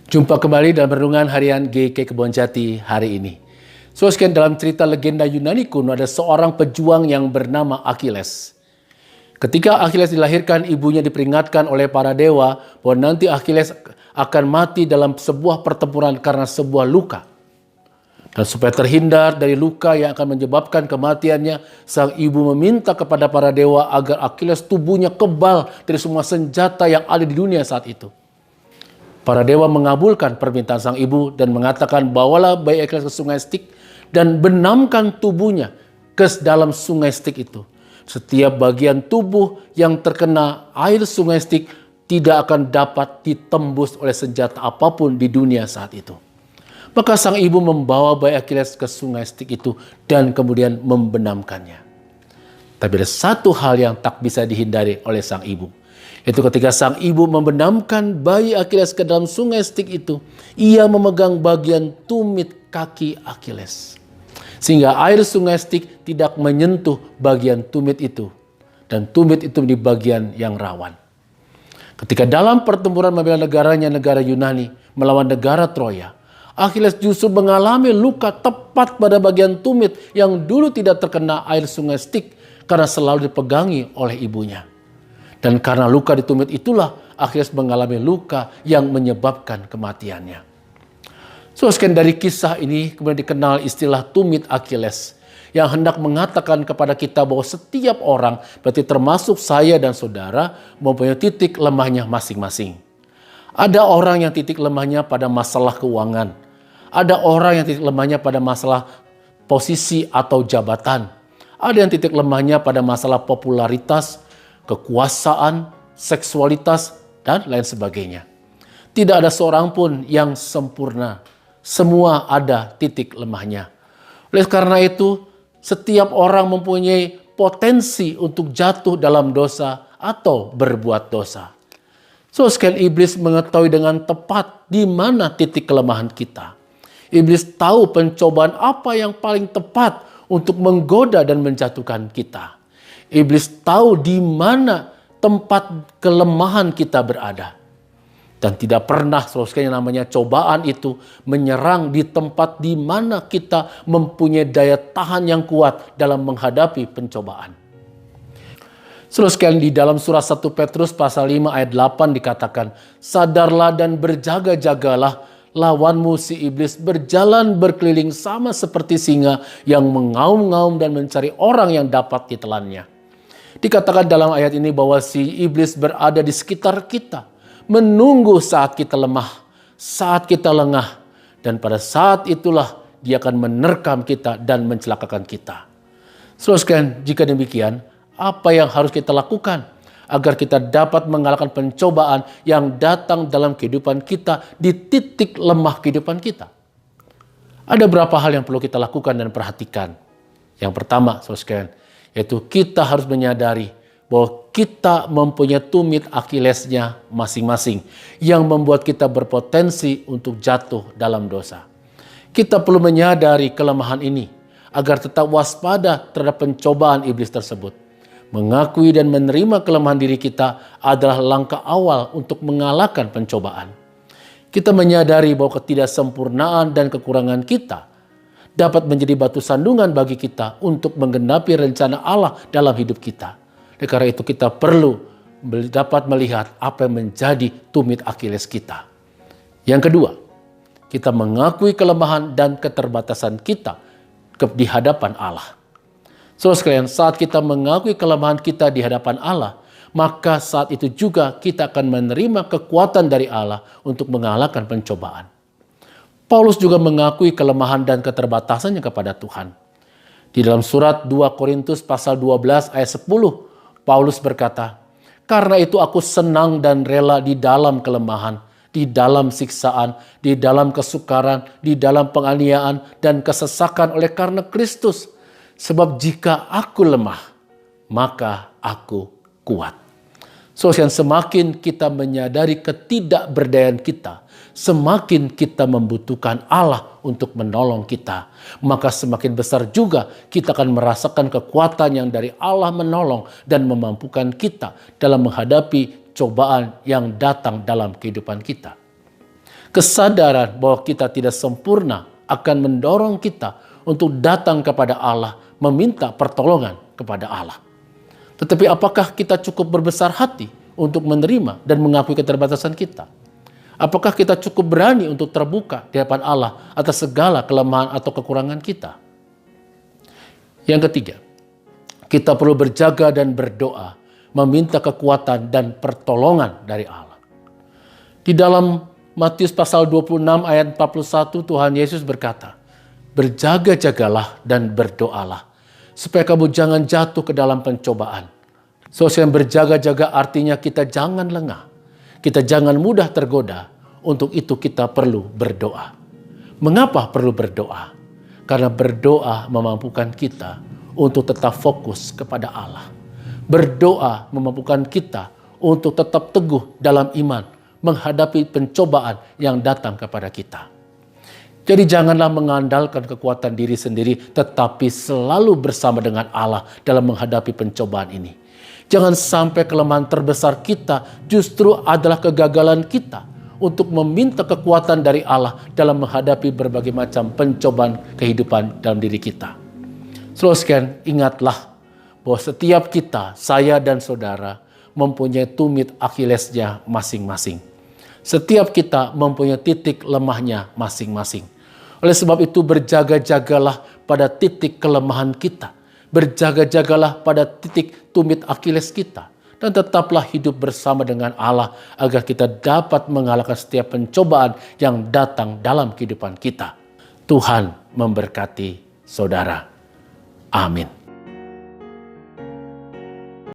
Jumpa kembali dalam renungan harian GK Kebonjati hari ini. Sekian dalam cerita legenda Yunani kuno ada seorang pejuang yang bernama Achilles. Ketika Achilles dilahirkan, ibunya diperingatkan oleh para dewa bahwa nanti Achilles akan mati dalam sebuah pertempuran karena sebuah luka. Dan supaya terhindar dari luka yang akan menyebabkan kematiannya, sang ibu meminta kepada para dewa agar Achilles tubuhnya kebal dari semua senjata yang ada di dunia saat itu. Para dewa mengabulkan permintaan sang ibu dan mengatakan, bawalah bayi Achilles ke sungai Styx dan benamkan tubuhnya ke dalam sungai Styx itu. Setiap bagian tubuh yang terkena air sungai Styx tidak akan dapat ditembus oleh senjata apapun di dunia saat itu. Maka sang ibu membawa bayi Achilles ke sungai Styx itu dan kemudian membenamkannya. Tapi ada satu hal yang tak bisa dihindari oleh sang ibu. Itu ketika sang ibu membenamkan bayi Achilles ke dalam sungai Styx itu, ia memegang bagian tumit kaki Achilles. Sehingga air sungai Styx tidak menyentuh bagian tumit itu. Dan tumit itu di bagian yang rawan. Ketika dalam pertempuran membela negaranya, negara Yunani, melawan negara Troya, Achilles justru mengalami luka tepat pada bagian tumit yang dulu tidak terkena air sungai Styx karena selalu dipegangi oleh ibunya. Dan karena luka di tumit itulah Achilles mengalami luka yang menyebabkan kematiannya. Sekian dari kisah ini kemudian dikenal istilah tumit Achilles yang hendak mengatakan kepada kita bahwa setiap orang, berarti termasuk saya dan saudara, mempunyai titik lemahnya masing-masing. Ada orang yang titik lemahnya pada masalah keuangan. Ada orang yang titik lemahnya pada masalah posisi atau jabatan. Ada yang titik lemahnya pada masalah popularitas, kekuasaan, seksualitas, dan lain sebagainya. Tidak ada seorang pun yang sempurna. Semua ada titik lemahnya. Oleh karena itu, setiap orang mempunyai potensi untuk jatuh dalam dosa atau berbuat dosa. Sekian iblis mengetahui dengan tepat di mana titik kelemahan kita. Iblis tahu pencobaan apa yang paling tepat untuk menggoda dan menjatuhkan kita. Iblis tahu di mana tempat kelemahan kita berada. Dan tidak pernah yang namanya cobaan itu menyerang di tempat di mana kita mempunyai daya tahan yang kuat dalam menghadapi pencobaan. Sekalian di dalam surah 1 Petrus pasal 5 ayat 8 dikatakan, sadarlah dan berjaga-jagalah, lawanmu si iblis berjalan berkeliling sama seperti singa yang mengaum-ngaum dan mencari orang yang dapat ditelannya. Dikatakan dalam ayat ini bahwa si iblis berada di sekitar kita, menunggu saat kita lemah, saat kita lengah, dan pada saat itulah dia akan menerkam kita dan mencelakakan kita. Sekalian, jika demikian, apa yang harus kita lakukan agar kita dapat mengalahkan pencobaan yang datang dalam kehidupan kita di titik lemah kehidupan kita? Ada beberapa hal yang perlu kita lakukan dan perhatikan. Yang pertama, sekalian, yaitu kita harus menyadari bahwa kita mempunyai tumit Achillesnya masing-masing yang membuat kita berpotensi untuk jatuh dalam dosa. Kita perlu menyadari kelemahan ini agar tetap waspada terhadap pencobaan iblis tersebut. Mengakui dan menerima kelemahan diri kita adalah langkah awal untuk mengalahkan pencobaan. Kita menyadari bahwa ketidaksempurnaan dan kekurangan kita dapat menjadi batu sandungan bagi kita untuk menggenapi rencana Allah dalam hidup kita. Karena itu kita perlu dapat melihat apa yang menjadi tumit Achilles kita. Yang kedua, kita mengakui kelemahan dan keterbatasan kita di hadapan Allah. Sekalian, saat kita mengakui kelemahan kita di hadapan Allah, maka saat itu juga kita akan menerima kekuatan dari Allah untuk mengalahkan pencobaan. Paulus juga mengakui kelemahan dan keterbatasannya kepada Tuhan. Di dalam surat 2 Korintus pasal 12 ayat 10, Paulus berkata, karena itu aku senang dan rela di dalam kelemahan, di dalam siksaan, di dalam kesukaran, di dalam penganiayaan dan kesesakan oleh karena Kristus. Sebab jika aku lemah, maka aku kuat. Semakin kita menyadari ketidakberdayaan kita, semakin kita membutuhkan Allah untuk menolong kita. Maka semakin besar juga kita akan merasakan kekuatan yang dari Allah menolong dan memampukan kita dalam menghadapi cobaan yang datang dalam kehidupan kita. Kesadaran bahwa kita tidak sempurna akan mendorong kita untuk datang kepada Allah, meminta pertolongan kepada Allah. Tetapi apakah kita cukup berbesar hati untuk menerima dan mengakui keterbatasan kita? Apakah kita cukup berani untuk terbuka di hadapan Allah atas segala kelemahan atau kekurangan kita? Yang ketiga, kita perlu berjaga dan berdoa, meminta kekuatan dan pertolongan dari Allah. Di dalam Matius pasal 26 ayat 41, Tuhan Yesus berkata, "Berjaga-jagalah dan berdoalah, supaya kamu jangan jatuh ke dalam pencobaan." Yang berjaga-jaga artinya kita jangan lengah. Kita jangan mudah tergoda. Untuk itu kita perlu berdoa. Mengapa perlu berdoa? Karena berdoa memampukan kita untuk tetap fokus kepada Allah. Berdoa memampukan kita untuk tetap teguh dalam iman menghadapi pencobaan yang datang kepada kita. Jadi janganlah mengandalkan kekuatan diri sendiri, tetapi selalu bersama dengan Allah dalam menghadapi pencobaan ini. Jangan sampai kelemahan terbesar kita justru adalah kegagalan kita untuk meminta kekuatan dari Allah dalam menghadapi berbagai macam pencobaan kehidupan dalam diri kita. Saudara, ingatlah bahwa setiap kita, saya dan saudara, mempunyai tumit Akhilesnya masing-masing. Setiap kita mempunyai titik lemahnya masing-masing. Oleh sebab itu berjaga-jagalah pada titik kelemahan kita. Berjaga-jagalah pada titik tumit Akhiles kita. Dan tetaplah hidup bersama dengan Allah agar kita dapat mengalahkan setiap pencobaan yang datang dalam kehidupan kita. Tuhan memberkati saudara. Amin.